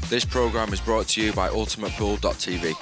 This programme is brought to you by ultimatepool.tv.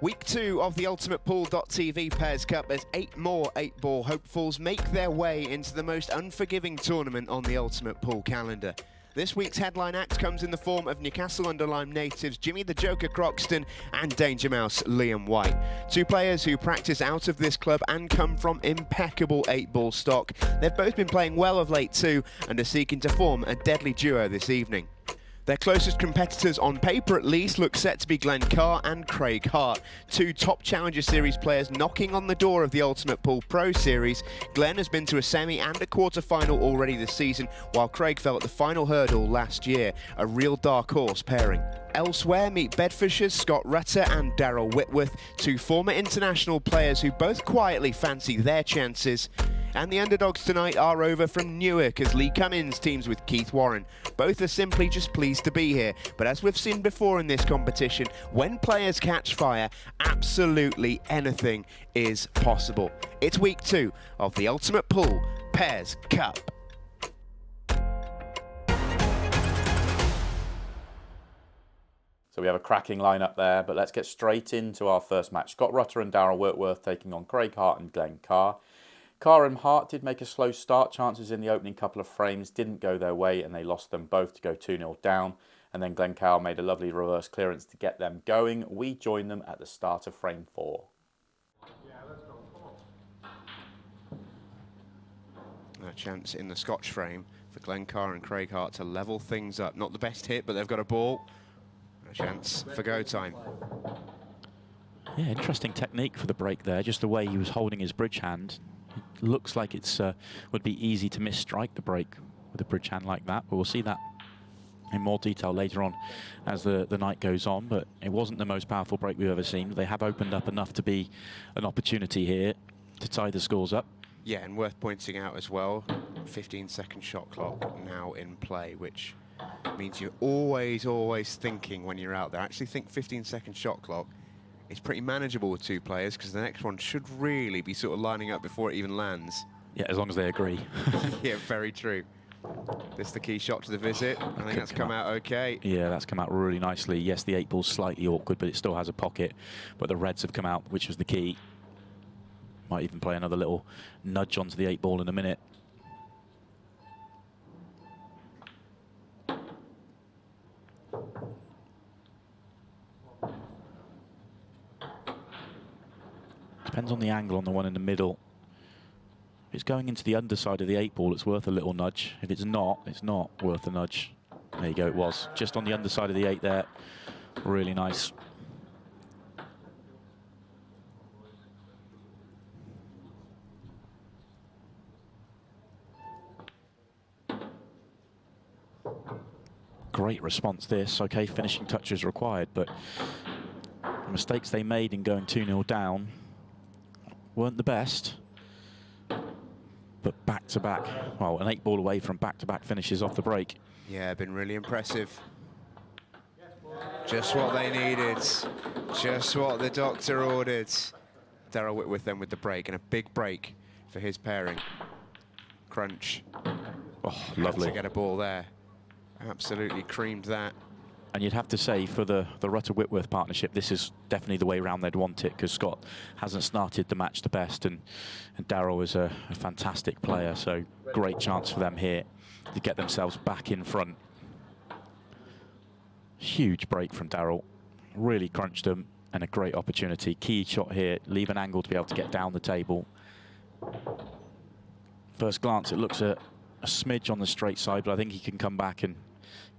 Week 2 of the ultimatepool.tv Pairs Cup as 8 more 8-ball hopefuls make their way into the most unforgiving tournament on the Ultimate Pool calendar. This week's headline act comes in the form of Newcastle-under-Lyme natives Jimmy the Joker Croxton and Danger Mouse Liam White. Two players who practice out of this club and come from impeccable 8-ball stock. They've both been playing well of late too and are seeking to form a deadly duo this evening. Their closest competitors, on paper at least, look set to be Carr and Craig Hart, two top Challenger Series players knocking on the door of the Ultimate Pool Pro Series. Glenn has been to a semi and a quarter-final already this season, while Craig fell at the final hurdle last year, a real dark horse pairing. Elsewhere, meet Bedfordshire's Scott Rutter and Daryl Whitworth, two former international players who both quietly fancy their chances. And the underdogs tonight are over from Newark as Lee Cummings teams with Keith Warren. Both are simply just pleased to be here, but as we've seen before in this competition, when players catch fire, absolutely anything is possible. It's week 2 of the Ultimate Pool Pairs Cup. So we have a cracking lineup there, but let's get straight into our first match. Scott Rutter and Daryl Whitworth taking on Craig Hart and Glenn Carr. Carr and Hart did make a slow start. Chances in the opening couple of frames didn't go their way and they lost them both to go 2-0 down. And then Glenn Carr made a lovely reverse clearance to get them going. We join them at the start of frame 4. A chance in the Scotch frame for Glenn Carr and Craig Hart to level things up. Not the best hit, but they've got a ball. A chance for go time. Yeah, interesting technique for the break there. Just the way he was holding his bridge hand. It looks like it's would be easy to misstrike the break with a bridge hand like that, but we'll see that in more detail later on as the night goes on. But it wasn't the most powerful break we've ever seen. They have opened up enough to be an opportunity here to tie the scores up. Yeah, and worth pointing out as well, 15-second shot clock now in play, which means you're always thinking when you're out there. I actually think 15-second shot clock is pretty manageable with two players because the next one should really be sort of lining up before it even lands. Yeah, as long as they agree. Yeah, very true. This is the key shot to the visit. I think that's come out okay. Yeah, that's come out really nicely. Yes, the 8-ball's slightly awkward, but it still has a pocket. But the reds have come out, which was the key. Might even play another little nudge onto the 8-ball in a minute. Depends on the angle on the one in the middle. If it's going into the underside of the 8-ball, it's worth a little nudge. If it's not worth a nudge. There you go, it was. Just on the underside of the 8 there. Really nice. Great response this. Okay, finishing touches required, but the mistakes they made in going 2-0 down weren't the best. But back-to-back, well, an 8-ball away from back-to-back finishes off the break. Yeah, been really impressive. Just what they needed. Just what the doctor ordered. Daryl Whitworth then with the break, and a big break for his pairing. Crunch. Oh, lovely. To get a ball there. Absolutely creamed that. And you'd have to say for the Rutter-Whitworth partnership, this is definitely the way round they'd want it, because Scott hasn't started the match the best, and Daryl is a fantastic player, so great chance for them here to get themselves back in front. Huge break from Daryl, really crunched them, and a great opportunity. Key shot here, leave an angle to be able to get down the table. First glance, it looks a smidge on the straight side, but I think he can come back and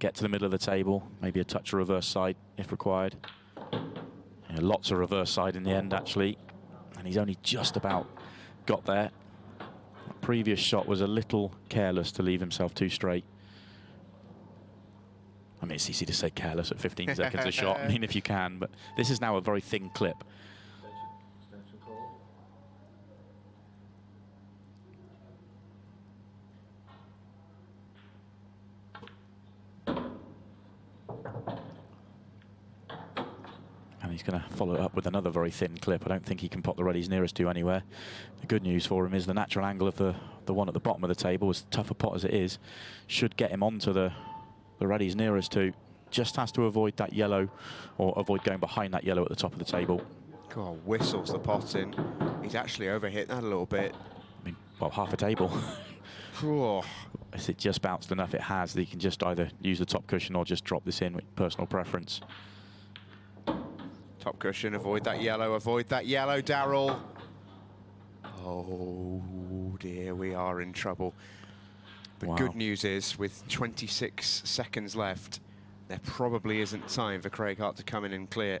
get to the middle of the table, maybe a touch of reverse side if required. Yeah, lots of reverse side in the end, actually, and he's only just about got there. The previous shot was a little careless to leave himself too straight. I mean, it's easy to say careless at 15 seconds a shot, I mean, if you can, but this is now a very thin clip. he's going to follow it up with another very thin clip. I don't think he can pot the red he's nearest to anywhere. The good news for him is the natural angle of the one at the bottom of the table, as tough a pot as it is, should get him onto the red he's nearest to. Just has to avoid that yellow, or avoid going behind that yellow at the top of the table. God, whistles the pot in. He's actually overhit that a little bit. I mean, well, half a table. Oh. If it just bounced enough, it has, that he can just either use the top cushion or just drop this in with personal preference. Top cushion, avoid that yellow, Darryl. Oh dear, we are in trouble. The Wow. good news is, with 26 seconds left, there probably isn't time for Craig Hart to come in and clear.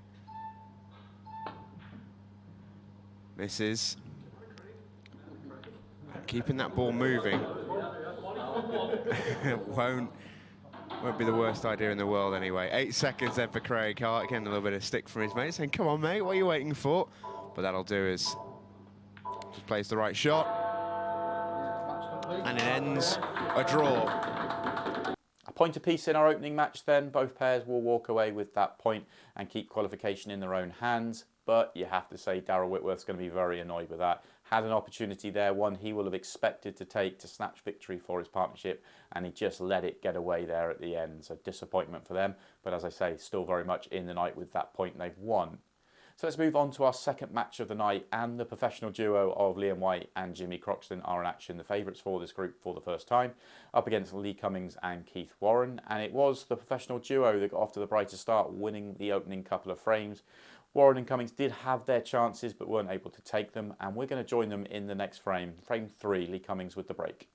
Misses. Keeping that ball moving won't be the worst idea in the world anyway. 8 seconds then for Craig Hart. Getting a little bit of stick from his mate, saying, come on, mate, what are you waiting for? But that'll do is just plays the right shot. And it ends a draw. A point apiece in our opening match then. Both pairs will walk away with that point and keep qualification in their own hands. But you have to say Darryl Whitworth's going to be very annoyed with that. Had an opportunity there, one he will have expected to take to snatch victory for his partnership, and he just let it get away there at the end. So disappointment for them, but as I say, still very much in the night with that point they've won. So let's move on to our second match of the night, and the professional duo of Liam White and Jimmy Croxton are in action, the favourites for this group for the first time, up against Lee Cummings and Keith Warren. And it was the professional duo that got off to the brighter start, winning the opening couple of frames. Warren and Cummings did have their chances but weren't able to take them, and we're going to join them in the next frame. Frame 3, Lee Cummings with the break.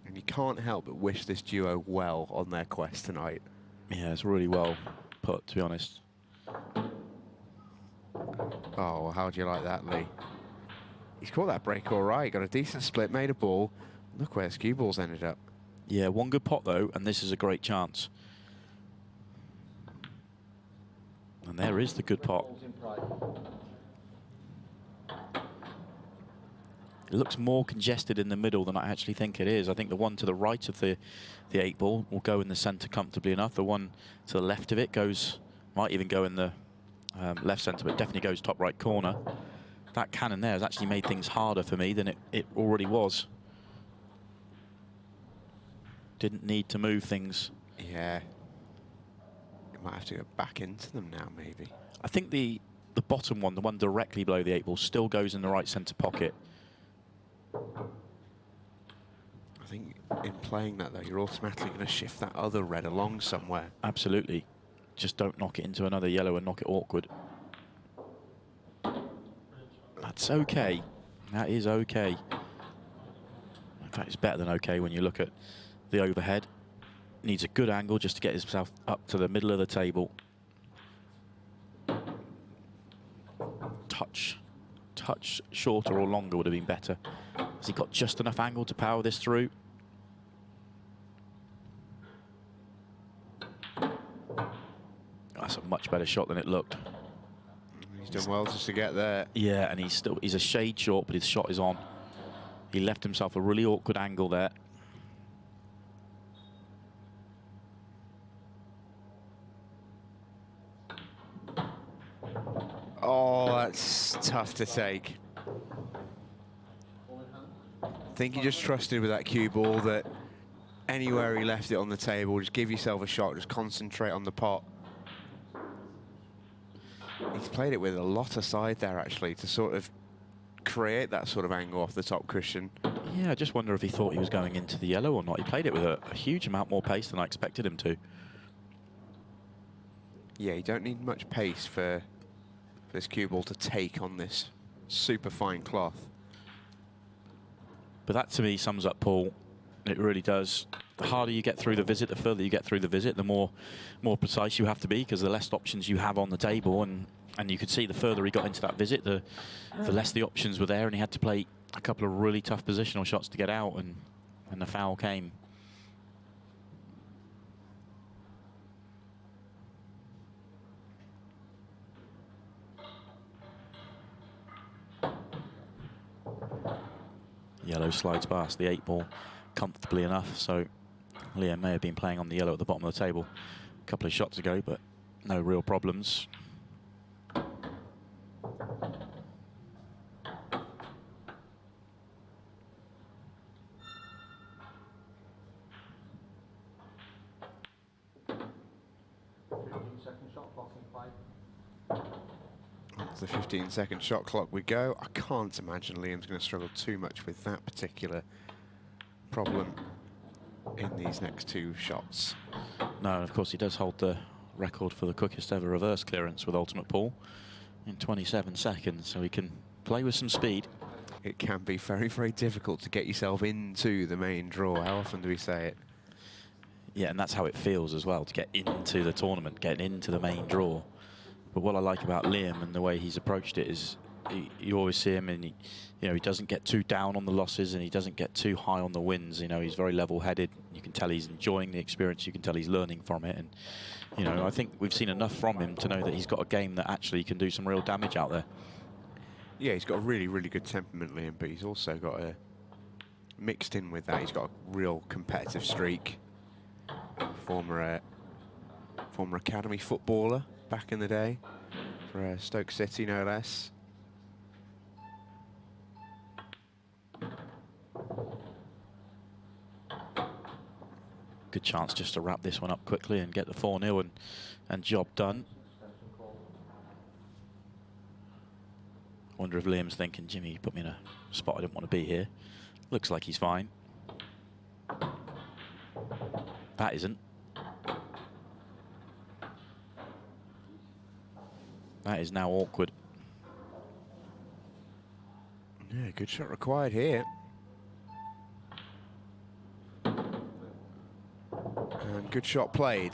And you can't help but wish this duo well on their quest tonight. Yeah, it's really well put, to be honest. Oh, how do you like that, Lee? He's caught that break all right. Got a decent split, made a ball. Look where his cue balls ended up. Yeah, one good pot though, and this is a great chance. And there is the good pot. It looks more congested in the middle than I actually think it is. I think the one to the right of the 8 ball will go in the centre comfortably enough. The one to the left of it might even go in the left centre, but definitely goes top right corner. That cannon there has actually made things harder for me than it already was. Didn't need to move things. Yeah. You might have to go back into them now, maybe. I think the bottom one, the one directly below the 8 ball, still goes in the right centre pocket. I think in playing that, though, you're automatically going to shift that other red along somewhere. Absolutely. Just don't knock it into another yellow and knock it awkward. That's okay. That is okay. In fact, it's better than okay when you look at the overhead. Needs a good angle just to get himself up to the middle of the table. Touch shorter or longer would have been better. Has he got just enough angle to power this through? That's a much better shot than it looked. He's done well just to get there. Yeah, and he's a shade short, but his shot is on. He left himself a really awkward angle there. Oh, that's tough to take. I think he just trusted with that cue ball that anywhere he left it on the table, just give yourself a shot, just concentrate on the pot. He's played it with a lot of side there, actually, to sort of create that sort of angle off the top cushion. Yeah, I just wonder if he thought he was going into the yellow or not. He played it with a huge amount more pace than I expected him to. Yeah, you don't need much pace for this cue ball to take on this super fine cloth. But that, to me, sums up Paul. It really does. The harder you get through the visit, the further you get through the visit, the more precise you have to be, because the less options you have on the table. And you could see the further he got into that visit, the less the options were there, and he had to play a couple of really tough positional shots to get out, and the foul came. Yellow slides past the 8 ball comfortably enough, so Liam may have been playing on the yellow at the bottom of the table a couple of shots ago, but no real problems. Onto the 15-second shot clock we go. I can't imagine Liam's going to struggle too much with that particular problem in these next two shots. No, and of course he does hold the record for the quickest ever reverse clearance with ultimate pull in 27 seconds, so he can play with some speed. It can be very, very difficult to get yourself into the main draw. How often do we say it? Yeah, and that's how it feels as well, to get into the tournament, get into the main draw. But what I like about Liam and the way he's approached it is you always see him, and he doesn't get too down on the losses and he doesn't get too high on the wins. You know, he's very level-headed. You can tell he's enjoying the experience. You can tell he's learning from it. And, you know, I think we've seen enough from him to know that he's got a game that actually can do some real damage out there. Yeah, he's got a really, really good temperament, Liam, but he's also got a... Mixed in with that, he's got a real competitive streak. Former academy footballer back in the day for Stoke City, no less. Good chance just to wrap this one up quickly and get the 4-0 and job done. Wonder if Liam's thinking, Jimmy, you put me in a spot I didn't want to be here. Looks like he's fine. That isn't. That is now awkward. Yeah, good shot required here. And good shot played.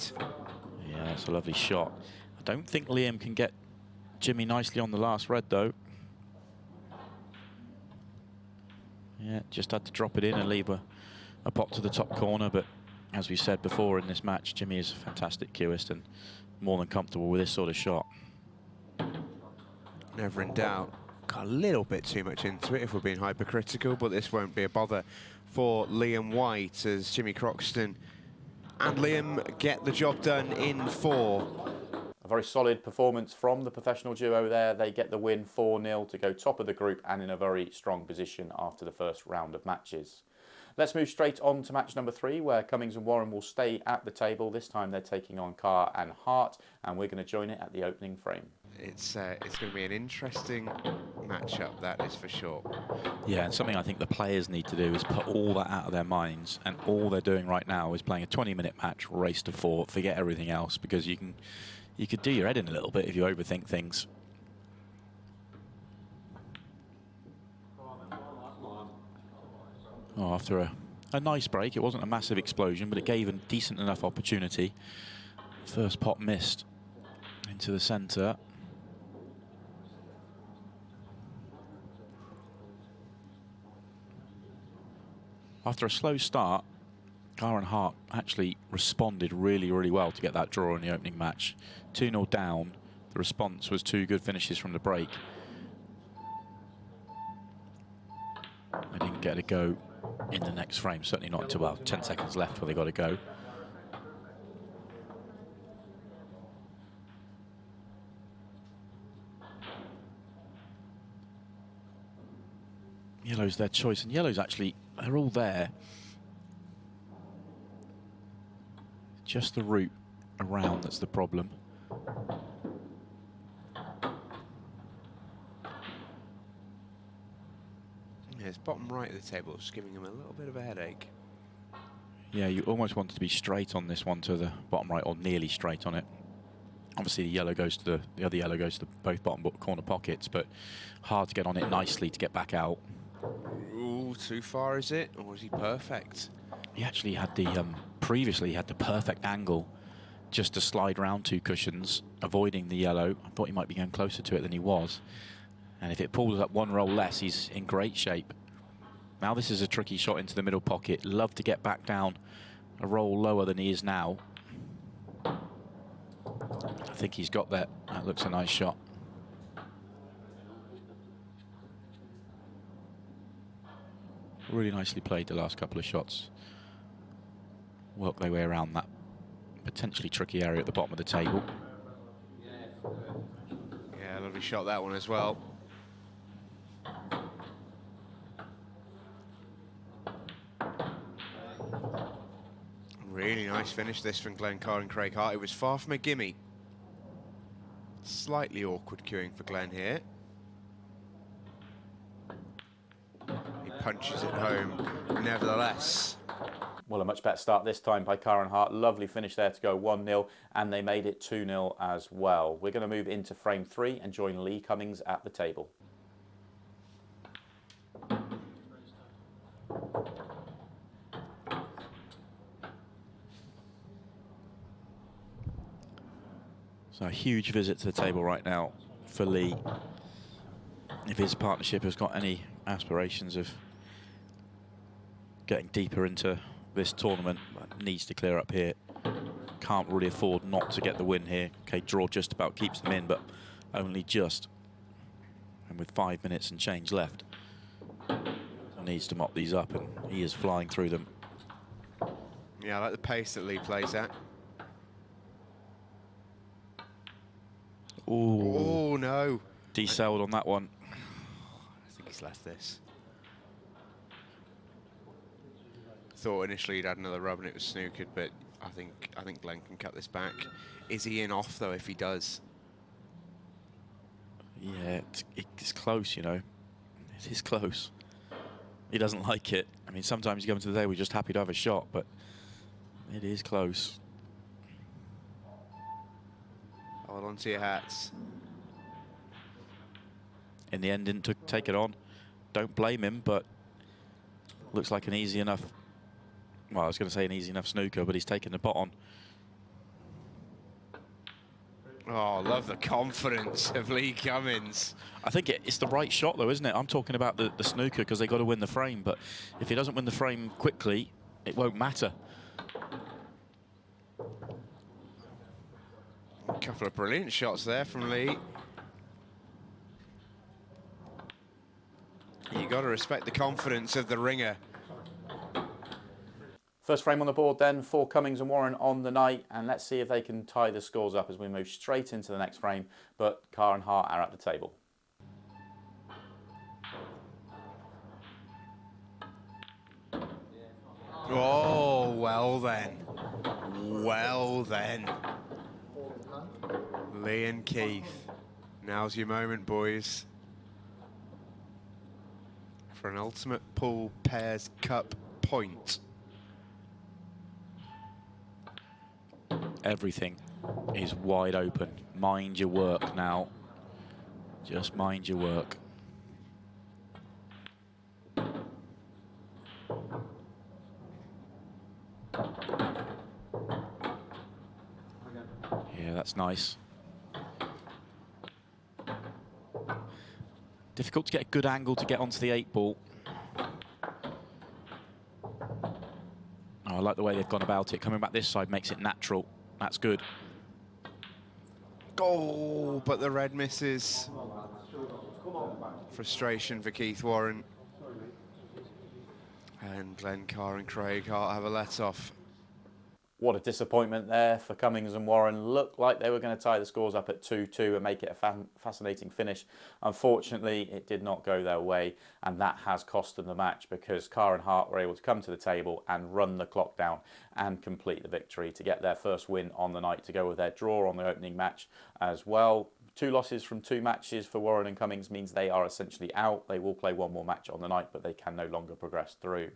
Yeah, that's a lovely shot. I don't think Liam can get Jimmy nicely on the last red, though. Yeah, just had to drop it in and leave a pot to the top corner, but as we said before in this match, Jimmy is a fantastic cueist and more than comfortable with this sort of shot. Never in doubt. Got a little bit too much into it if we're being hypercritical, but this won't be a bother for Liam White as Jimmy Croxton and Liam get the job done in 4. A very solid performance from the professional duo there. They get the win 4-0 to go top of the group and in a very strong position after the first round of matches. Let's move straight on to match number 3, where Cummings and Warren will stay at the table. This time they're taking on Carr and Hart, and we're going to join it at the opening frame. It's going to be an interesting matchup, that is for sure. Yeah, and something I think the players need to do is put all that out of their minds, and all they're doing right now is playing a 20-minute match, race to 4, forget everything else, because you could do your head in a little bit if you overthink things. Oh, after a nice break, it wasn't a massive explosion, but it gave a decent enough opportunity. First pot missed into the centre. After a slow start, Carr and Hart actually responded really, really well to get that draw in the opening match. 2-0 down. The response was 2 good finishes from the break. They didn't get a go in the next frame, certainly not until about 10 seconds left where they got a go. Yellow's their choice, and yellow's actually, they're all there. Just the route around that's the problem. Yeah, it's bottom right of the table, just giving him a little bit of a headache. Yeah, you almost want to be straight on this one to the bottom right, or nearly straight on it. Obviously, the yellow goes to the other yellow goes to both bottom corner pockets, but hard to get on it nicely to get back out. Ooh, too far is it, or is he perfect? He actually had the previously he had the perfect angle just to slide round 2 cushions, avoiding the yellow. I thought he might be going closer to it than he was. And if it pulls up 1 roll less, he's in great shape. Now this is a tricky shot into the middle pocket. Love to get back down a roll lower than he is now. I think he's got that. That looks a nice shot. Really nicely played the last couple of shots. Work their way around that potentially tricky area at the bottom of the table. Yeah, lovely shot that one as well. Really nice finish this from Glenn Carr and Craig Hart. It was far from a gimme. Slightly awkward queuing for Glenn here. He punches it home, nevertheless. Well, a much better start this time by Carr and Hart. Lovely finish there to go 1-0, and they made it 2-0 as well. We're going to move into frame 3 and join Lee Cummings at the table. So a huge visit to the table right now for Lee. If his partnership has got any aspirations of getting deeper into this tournament, needs to clear up here. Can't really afford not to get the win here. Okay, draw just about keeps them in, but only just. And with 5 minutes and change left, needs to mop these up, and he is flying through them. Yeah, I like the pace that Lee plays at. Ooh. Oh, no. Decelled on that one. I think he's left this. Thought initially he'd had another rub and it was snookered, but I think Glenn can cut this back. Is he in off, though, if he does? Yeah, it's close, you know. It is close. He doesn't like it. I mean, sometimes you come to the day, we're just happy to have a shot, but it is close. Hold on to your hats. In the end, didn't take it on. Don't blame him, but looks like an easy enough, well, I was going to say an easy enough snooker, but he's taken the pot on. Oh, love the confidence of Lee Cummings. I think it's the right shot, though, isn't it? I'm talking about the snooker because they got to win the frame, but if he doesn't win the frame quickly, it won't matter. A couple of brilliant shots there from Lee. You got to respect the confidence of the ringer. First frame on the board then for Cummings and Warren on the night, and let's see if they can tie the scores up as we move straight into the next frame, but Carr and Hart are at the table. Oh, well then. Well then. Lee and Keith. Now's your moment, boys. For an Ultimate Pool Pairs Cup point. Everything is wide open. Mind your work now. Just mind your work. Yeah, that's nice. Difficult to get a good angle to get onto the 8-ball. Oh, I like the way they've gone about it. Coming back this side makes it natural. That's good. Oh, but the red misses. Frustration for Keith Warren. And Glenn Carr and Craig Hart have a let-off. What a disappointment there for Cummings and Warren. Looked like they were going to tie the scores up at 2-2 and make it a fascinating finish. Unfortunately, it did not go their way, and that has cost them the match because Carr and Hart were able to come to the table and run the clock down and complete the victory to get their first win on the night, to go with their draw on the opening match as well. 2 losses from 2 matches for Warren and Cummings means they are essentially out. They will play one more match on the night, but they can no longer progress through.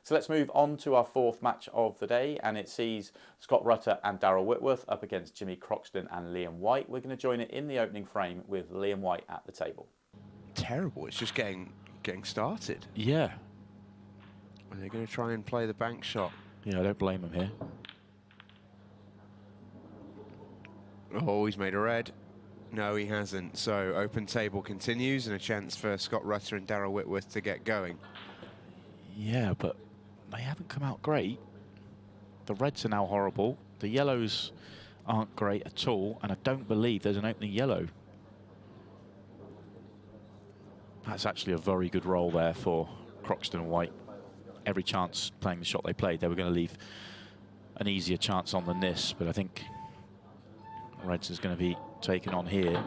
So let's move on to our 4th match of the day, and it sees Scott Rutter and Darryl Whitworth up against Jimmy Croxton and Liam White. We're going to join it in the opening frame with Liam White at the table. Terrible. It's just getting started. Yeah. Are they going to try and play the bank shot? Yeah, I don't blame him here. Oh, he's made a red. No, he hasn't. So open table continues and a chance for Scott Rutter and Darryl Whitworth to get going. Yeah, but they haven't come out great. The reds are now horrible. The yellows aren't great at all, and I don't believe there's an opening yellow. That's actually a very good roll there for Croxton and White. Every chance playing the shot they played, they were going to leave an easier chance on than this, but I think reds is going to be taken on here,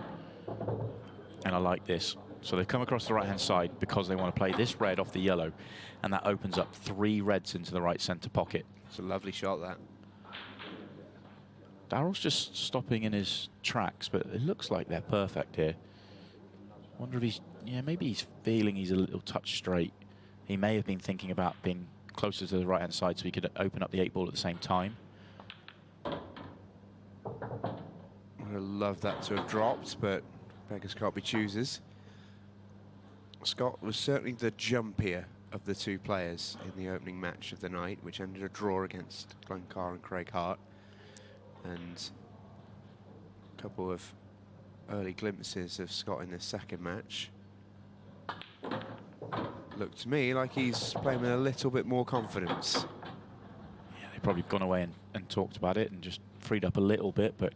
and I like this. So they've come across the right-hand side because they want to play this red off the yellow, and that opens up 3 reds into the right centre pocket. It's a lovely shot, that. Darrell's just stopping in his tracks, but it looks like they're perfect here. Wonder if he's, yeah, maybe he's feeling he's a little touch straight. He may have been thinking about being closer to the right-hand side so he could open up the 8-ball at the same time. I would love that to have dropped, but beggars can't be choosers. Scott was certainly the jumpier of the two players in the opening match of the night, which ended a draw against Carr and Craig Hart. And a couple of early glimpses of Scott in this second match. Looked to me like he's playing with a little bit more confidence. Yeah, they've probably gone away and talked about it and just freed up a little bit, but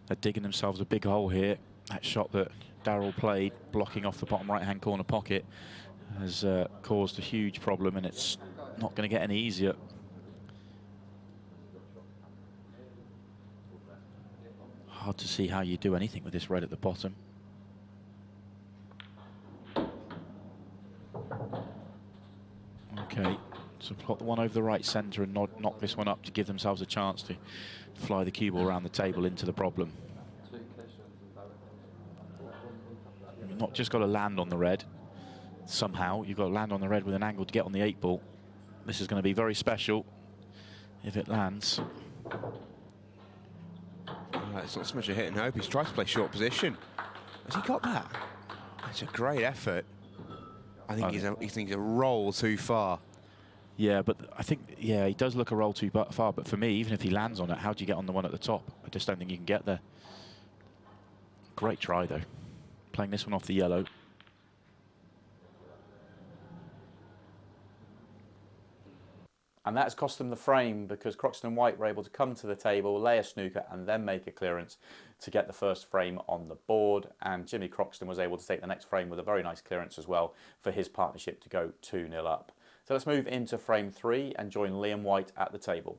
they're digging themselves a big hole here. That shot that Darrell played, blocking off the bottom right-hand corner pocket, has caused a huge problem, and it's not going to get any easier. Hard to see how you do anything with this red at the bottom. Okay, so plot the one over the right centre and knock this one up to give themselves a chance to fly the cue ball around the table into the problem. You've not just got to land on the red somehow, you've got to land on the red with an angle to get on the 8-ball. This is going to be very special if it lands. It's not so much a hit and hope. He's tried to play short position. Has he got that? It's a great effort. I think he's a roll too far. Yeah, but I think, yeah, he does look a roll too far. But for me, even if he lands on it, how do you get on the one at the top? I just don't think you can get there. Great try, though. Playing this one off the yellow. And that's cost them the frame because Croxton and White were able to come to the table, lay a snooker and then make a clearance to get the first frame on the board. And Jimmy Croxton was able to take the next frame with a very nice clearance as well for his partnership to go 2-0 up. So let's move into frame 3 and join Liam White at the table.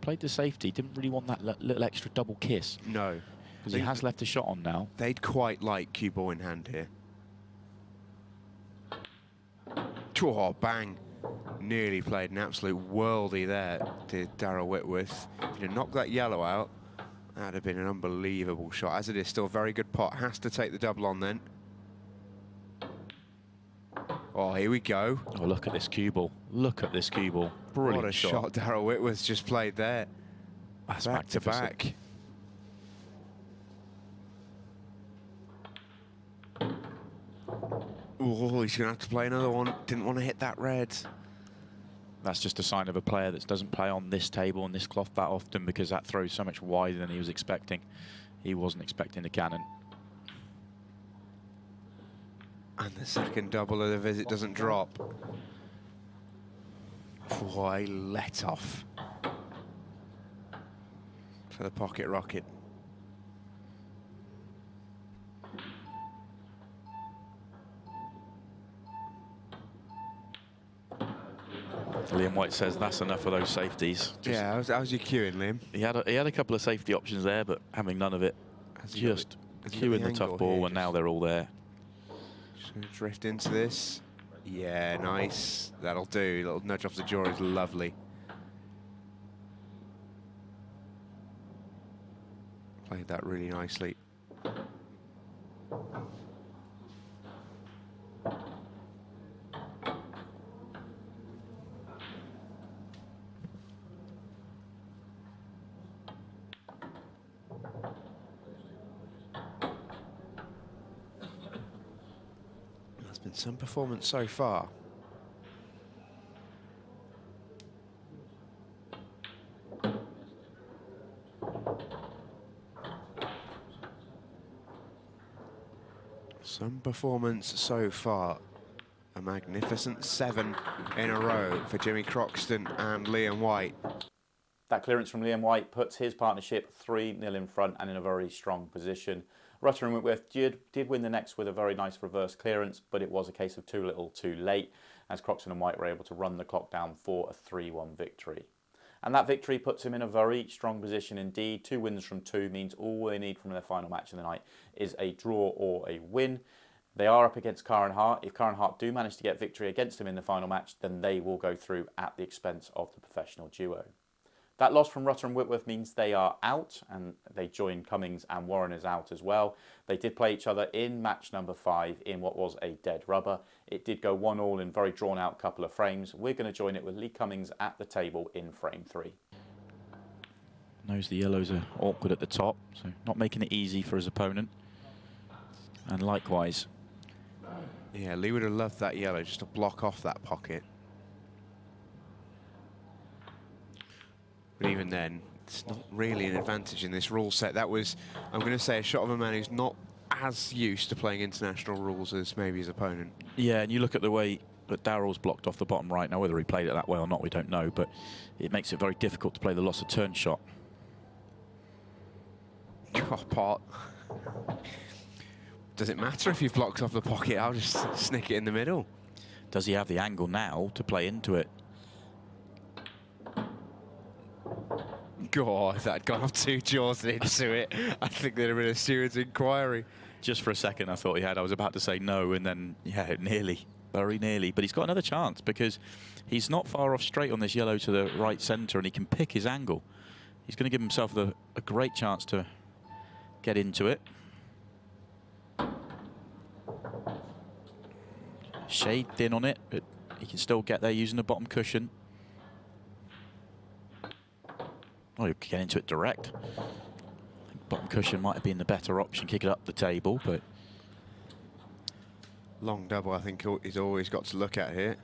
Played the safety, didn't really want that little extra double kiss. No. Because he has left a shot on now. They'd quite like cue ball in hand here. Oh, bang. Nearly played an absolute worldie there, did Darrell Whitworth. If he'd knocked that yellow out, that'd have been an unbelievable shot. As it is, still a very good pot. Has to take the double on then. Oh, here we go. Oh, look at this cue ball. Look at this cue ball. Brilliant what a shot Darrell Whitworth's just played there. That's back to back. Oh, he's going to have to play another one. Didn't want to hit that red. That's just a sign of a player that doesn't play on this table and this cloth that often, because that throws so much wider than he was expecting. He wasn't expecting the cannon. And the second double of the visit doesn't drop. Why let off for the pocket rocket. Liam White says that's enough of those safeties. Yeah, how's your queuing, Liam? He had a couple of safety options there, but having none of it. Just queuing the tough ball, and now they're all there. Just going to drift into this. Yeah, nice. That'll do. Little nudge off the jaw is lovely. Played that really nicely. There's been some performance so far. Some performance so far. A magnificent 7 in a row for Jimmy Croxton and Liam White. That clearance from Liam White puts his partnership 3-0 in front and in a very strong position. Rutter and Whitworth did win the next with a very nice reverse clearance, but it was a case of too little too late, as Croxton and White were able to run the clock down for a 3-1 victory. And that victory puts him in a very strong position indeed. 2 wins from 2 means all they need from their final match of the night is a draw or a win. They are up against Carr and Hart. If Carr and Hart do manage to get victory against them in the final match, then they will go through at the expense of the professional duo. That loss from Rutter and Whitworth means they are out, and they join Cummings and Warren is out as well. They did play each other in match number 5 in what was a dead rubber. It did go 1-1 in a very drawn out couple of frames. We're going to join it with Lee Cummings at the table in frame 3. Knows the yellows are awkward at the top, so not making it easy for his opponent. And likewise. Yeah, Lee would have loved that yellow just to block off that pocket. But even then, it's not really an advantage in this rule set. That was, I'm going to say, a shot of a man who's not as used to playing international rules as maybe his opponent. Yeah, and you look at the way that Darrell's blocked off the bottom right. Now, whether he played it that way or not, we don't know, but it makes it very difficult to play the loss of turn shot. Oh, pot. Does it matter if you've blocked off the pocket? I'll just snick it in the middle. Does he have the angle now to play into it? God, if that had gone off 2 jaws and into it, I think there'd have been a serious inquiry. Just for a second, I thought he had. I was about to say no, and then, yeah, nearly, very nearly. But he's got another chance because he's not far off straight on this yellow to the right centre, and he can pick his angle. He's going to give himself a great chance to get into it. Shade thin on it, but he can still get there using the bottom cushion. Oh, you could get into it direct. I think bottom cushion might have been the better option, kick it up the table, but... Long double, I think he's always got to look at here.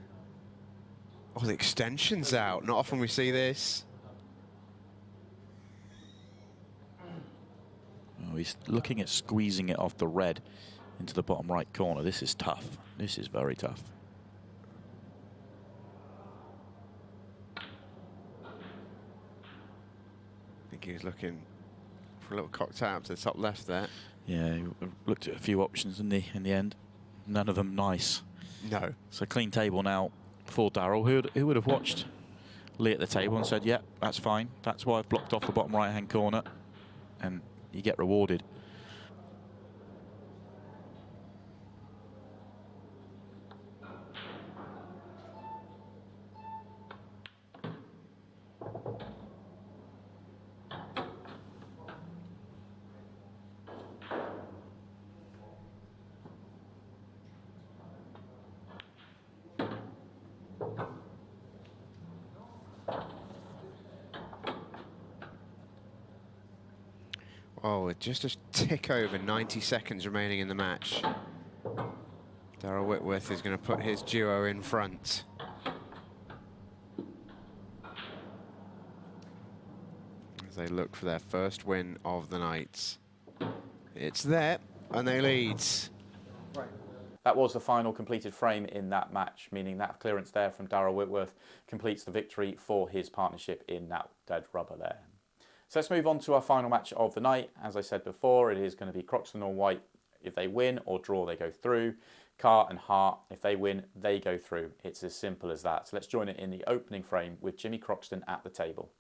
Oh, the extension's out. Not often we see this. Oh, he's looking at squeezing it off the red into the bottom right corner. This is tough. This is very tough. I think he was looking for a little cocktail up to the top left there. Yeah, he looked at a few options in the end. None of them nice. No. It's a clean table now for Darrell, who would have watched Lee at the table and said, yeah, that's fine. That's why I've blocked off the bottom right-hand corner. And you get rewarded. Oh, with just a tick over 90 seconds remaining in the match. Darrell Whitworth is going to put his duo in front. As they look for their first win of the night. It's there, and they lead. That was the final completed frame in that match, meaning that clearance there from Darrell Whitworth completes the victory for his partnership in that dead rubber there. So let's move on to our final match of the night. As I said before, it is going to be Croxton or White. If they win or draw, they go through. Carr and Hart, if they win, they go through. It's as simple as that. So let's join it in the opening frame with Jimmy Croxton at the table.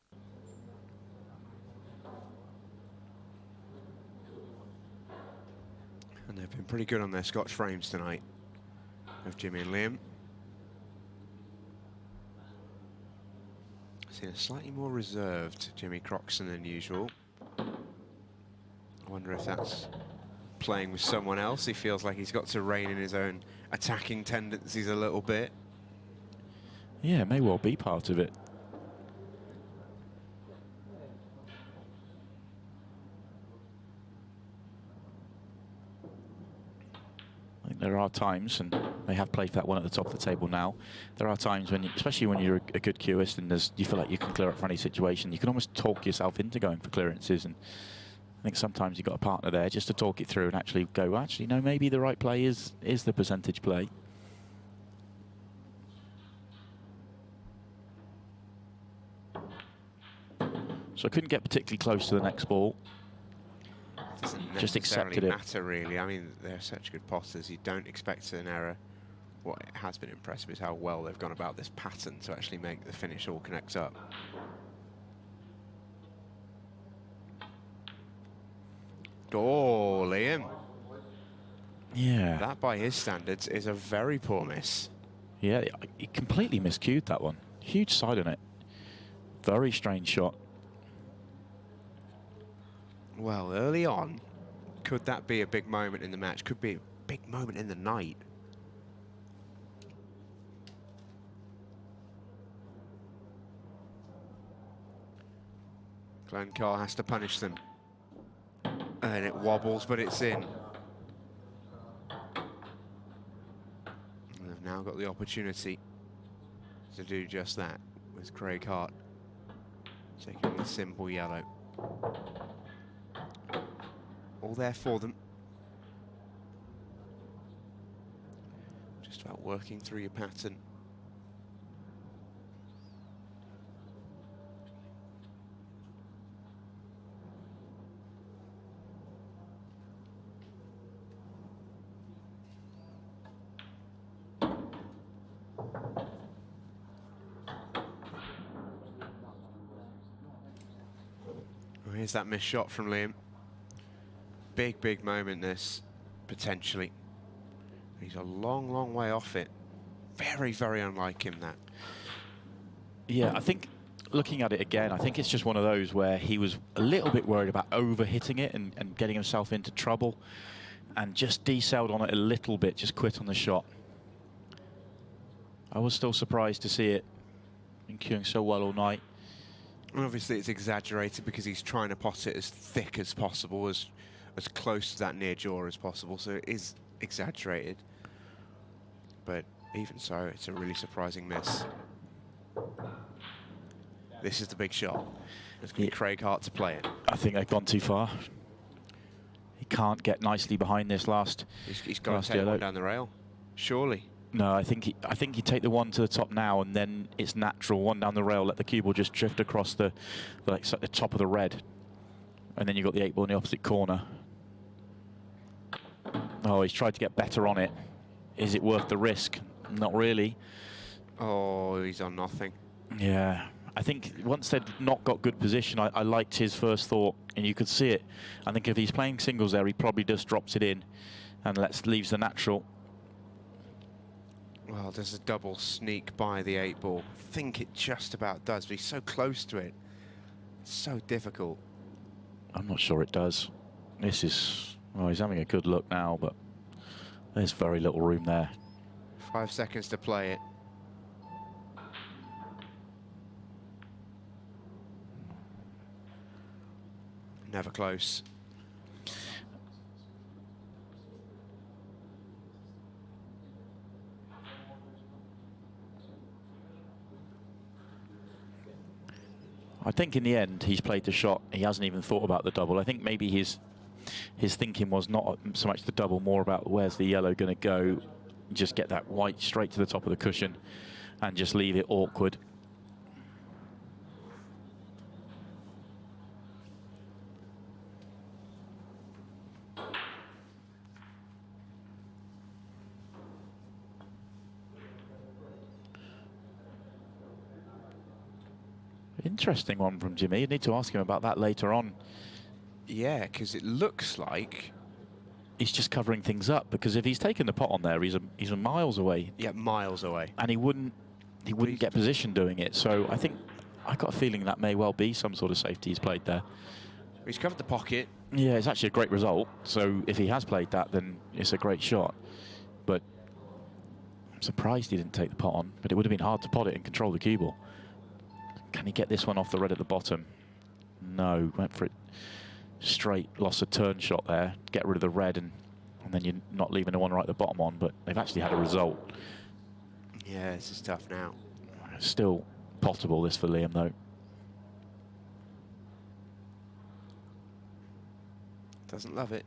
And they've been pretty good on their Scotch frames tonight, of Jimmy and Liam. Seen a slightly more reserved Jimmy Croxton than usual. I wonder if that's playing with someone else. He feels like he's got to rein in his own attacking tendencies a little bit. Yeah, it may well be part of it. I think there are times, and they have played that one at the top of the table now, there are times when, especially when you're a good cueist and you feel like you can clear up for any situation, you can almost talk yourself into going for clearances. And I think sometimes you've got a partner there just to talk it through and actually go, well, actually, no, maybe the right play is the percentage play. So I couldn't get particularly close to the next ball. Doesn't Just accepted it. matter really. I mean, they're such good potters. You don't expect an error. What has been impressive is how well they've gone about this pattern to actually make the finish all connect up. Oh, Liam. Yeah. That, by his standards, is a very poor miss. Yeah, he completely miscued that one. Huge side on it. Very strange shot. Well, early on, could that be a big moment in the match? Could be a big moment in the night. Carr has to punish them. And it wobbles, but it's in. And they've now got the opportunity to do just that with Craig Hart taking the simple yellow. All there for them. Just about working through your pattern. Here's that missed shot from Liam. Big, big moment this, potentially. He's a long, long way off it. Very, very unlike him, that. Yeah, I think, looking at it again, I think it's just one of those where he was a little bit worried about over-hitting it and getting himself into trouble, and just desailed on it a little bit, just quit on the shot. I was still surprised to see it been queuing so well all night. And obviously it's exaggerated because he's trying to pot it as thick as possible, as close to that near jaw as possible, so it is exaggerated. But even so, it's a really surprising miss. This is the big shot. It's going to be Craig Hart to play it. I think they've gone too far. He can't get nicely behind this last. He's got to take one down the rail, surely. No, I think you take the one to the top now, and then it's natural. One down the rail, let the cue ball just drift across the top of the red, and then you've got the 8-ball in the opposite corner. Oh, he's tried to get better on it. Is it worth the risk? Not really. Oh, he's on nothing. Yeah, I think once they'd not got good position, I liked his first thought, and you could see it. I think if he's playing singles there, he probably just drops it in and leaves the natural. Well, there's a double sneak by the 8-ball. I think it just about does, but he's so close to it. It's so difficult. I'm not sure it does. This is... Well, he's having a good look now, but there's very little room there. 5 seconds to play it. Never close. I think in the end he's played the shot. He hasn't even thought about the double. I think maybe his thinking was not so much the double, more about where's the yellow going to go. Just get that white straight to the top of the cushion and just leave it awkward. Interesting one from Jimmy. You need to ask him about that later on. Yeah, because it looks like he's just covering things up. Because if he's taken the pot on there, he's a miles away. Yeah, miles away. And he wouldn't get position doing it. So I think I got a feeling that may well be some sort of safety he's played there. He's covered the pocket. Yeah, it's actually a great result. So if he has played that, then it's a great shot. But I'm surprised he didn't take the pot on. But it would have been hard to pot it and control the cue ball. Can he get this one off the red at the bottom? No, went for it straight, lost a turn shot there, get rid of the red, and then you're not leaving the one right at the bottom on, but they've actually had a result. Yeah, this is tough now. It's still potable, this for Liam, though. Doesn't love it.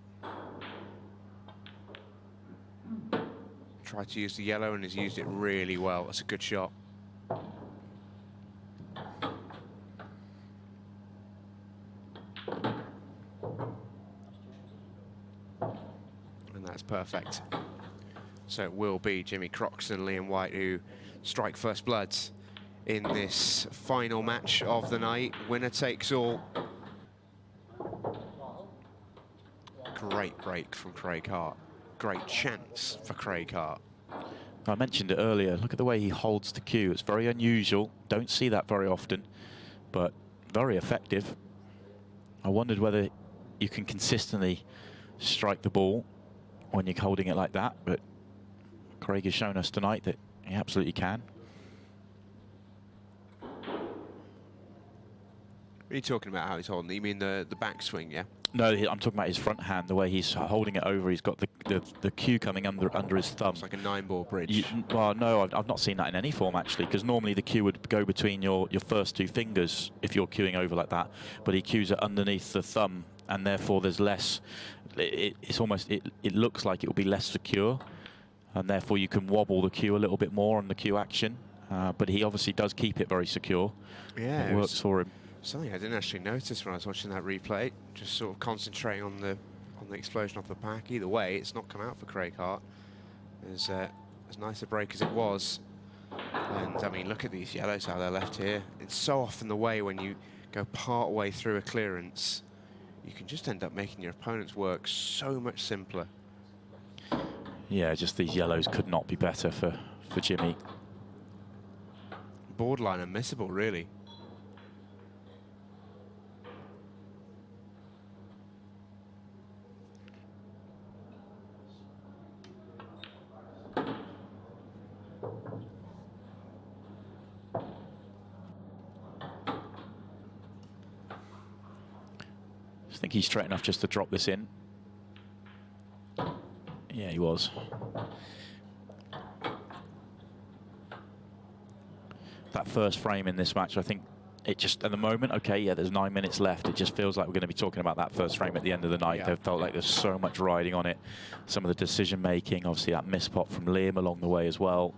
Tried to use the yellow and has used it really well. That's a good shot. Perfect. So it will be Jimmy Croxton and Liam White who strike first bloods in this final match of the night. Winner takes all. Great break from Craig Hart. Great chance for Craig Hart. I mentioned it earlier. Look at the way he holds the cue. It's very unusual. Don't see that very often, but very effective. I wondered whether you can consistently strike the ball when you're holding it like that, but Craig has shown us tonight that he absolutely can. What are you talking about, how he's holding? You mean the backswing, yeah? No, I'm talking about his front hand, the way he's holding it over. He's got the cue coming under his thumb. It's like a 9-ball bridge. Well, no, I've not seen that in any form, actually, because normally the cue would go between your first two fingers if you're cueing over like that, but he cues it underneath the thumb, and therefore there's less, it's almost, it looks like it will be less secure, and therefore you can wobble the cue a little bit more on the cue action, but he obviously does keep it very secure. Yeah, it works for him. Something I didn't actually notice when I was watching that replay, just sort of concentrating on the explosion off the pack. Either way, it's not come out for Craig Hart. As nice a break as it was. And I mean, look at these yellows, how they're left here. It's so often the way when you go part way through a clearance, you can just end up making your opponent's work so much simpler. Yeah, just these yellows could not be better for Jimmy. Borderline unmissable, really. I think he's straight enough just to drop this in. Yeah, he was. That first frame in this match, I think it just, at the moment, okay, yeah, there's 9 minutes left. It just feels like we're going to be talking about that first frame at the end of the night. Yeah. It felt like there's so much riding on it. Some of the decision making, obviously that miss pot from Liam along the way as well.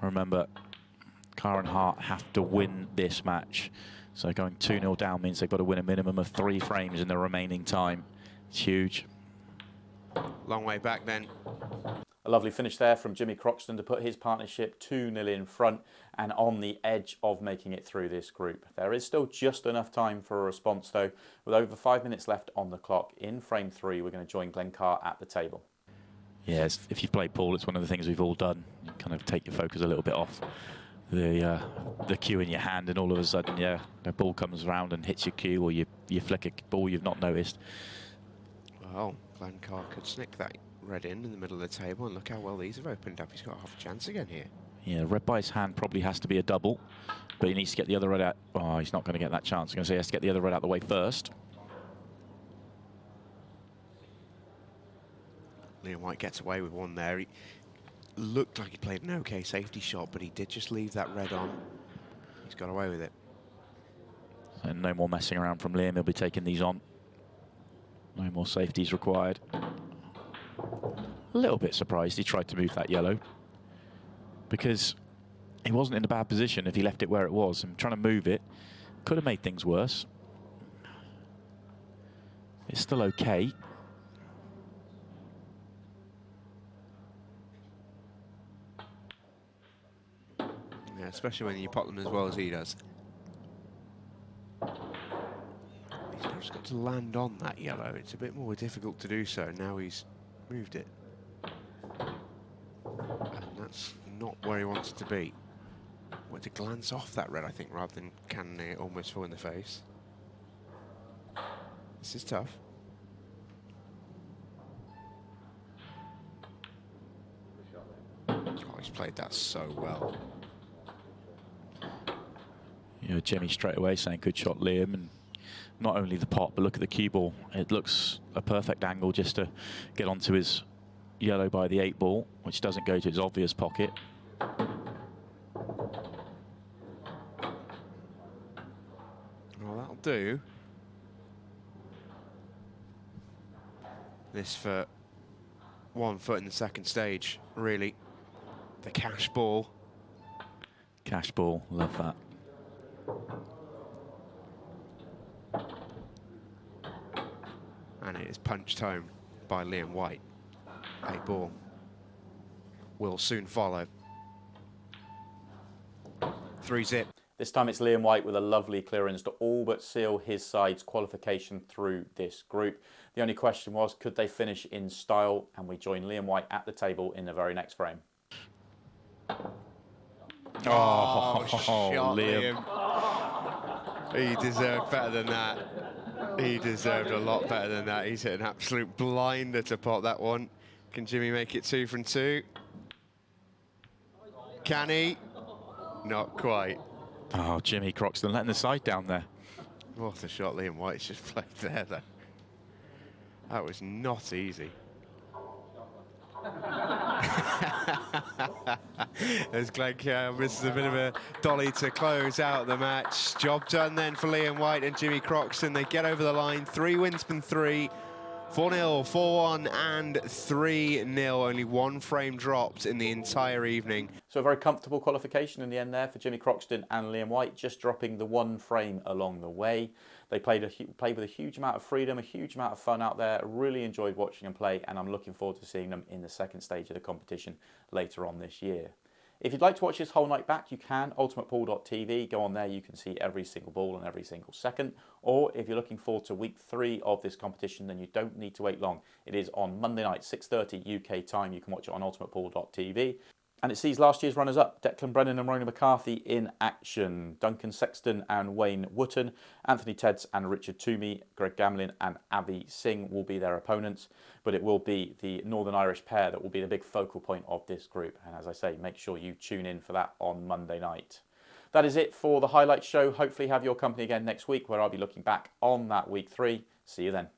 Remember, Carr and Hart have to win this match. So going 2-0 down means they've got to win a minimum of 3 frames in the remaining time. It's huge. Long way back then. A lovely finish there from Jimmy Croxton to put his partnership 2-0 in front and on the edge of making it through this group. There is still just enough time for a response though. With over 5 minutes left on the clock, in frame 3, we're going to join Glenn Carr at the table. Yes, if you've played pool, it's one of the things we've all done. You kind of take your focus a little bit off the cue in your hand, and all of a sudden, yeah, the ball comes around and hits your cue, or you flick a ball you've not noticed. Well, Glenn Carr could snick that red in the middle of the table, and look how well these have opened up. He's got half a chance again here. Yeah, red by his hand probably has to be a double, but he needs to get the other red out. Oh, he's not going to get that chance. I'm going to say he has to get the other red out of the way first. Liam White gets away with one there. He looked like he played an okay safety shot, but he did just leave that red on. He's got away with it. And no more messing around from Liam. He'll be taking these on. No more safeties required. A little bit surprised he tried to move that yellow, because he wasn't in a bad position if he left it where it was. And trying to move it could have made things worse. It's still okay. Yeah, especially when you pot them as well as he does. He's just got to land on that yellow. It's a bit more difficult to do so. Now he's moved it. And that's not where he wants it to be. Want to glance off that red, I think, rather than cannoning it almost full in the face. This is tough. Oh, he's played that so well. You know, Jimmy straight away saying good shot, Liam, and not only the pot, but look at the cue ball. It looks a perfect angle just to get onto his yellow by the 8 ball, which doesn't go to his obvious pocket. Well, that'll do. This for 1 foot in the second stage, really. The cash ball. Cash ball, love that. And it is punched home by Liam White. 8 ball will soon follow. 3-zip. This time it's Liam White with a lovely clearance to all but seal his side's qualification through this group. The only question was, could they finish in style? And we join Liam White at the table in the very next frame. Oh, shot, Liam. He deserved better than that. He deserved a lot better than that. He's hit an absolute blinder to pot that one. Can Jimmy make it 2 from 2? Can he? Not quite. Oh, Jimmy Croxton letting the side down there. What a shot Liam White's just played there, though. That was not easy. As Glenn Carr misses a bit of a dolly to close out the match. Job done then for Liam White and Jimmy Croxton. They get over the line. 3 wins from 3. 4-0, 4-1 and 3-0. Only 1 frame dropped in the entire evening. So a very comfortable qualification in the end there for Jimmy Croxton and Liam White, just dropping the 1 frame along the way. They played with a huge amount of freedom, a huge amount of fun out there. Really enjoyed watching them play, and I'm looking forward to seeing them in the second stage of the competition later on this year. If you'd like to watch this whole night back, you can. ultimatepool.tv. Go on there, you can see every single ball and every single second. Or if you're looking forward to week 3 of this competition, then you don't need to wait long. It is on Monday night, 6:30 UK time. You can watch it on ultimatepool.tv. And it sees last year's runners-up, Declan Brennan and Rona McCarthy in action. Duncan Sexton and Wayne Wotton, Anthony Tedds and Richard Toomey, Greg Gamlin and Avi Singh will be their opponents. But it will be the Northern Irish pair that will be the big focal point of this group. And as I say, make sure you tune in for that on Monday night. That is it for the highlight show. Hopefully have your company again next week, where I'll be looking back on that week 3. See you then.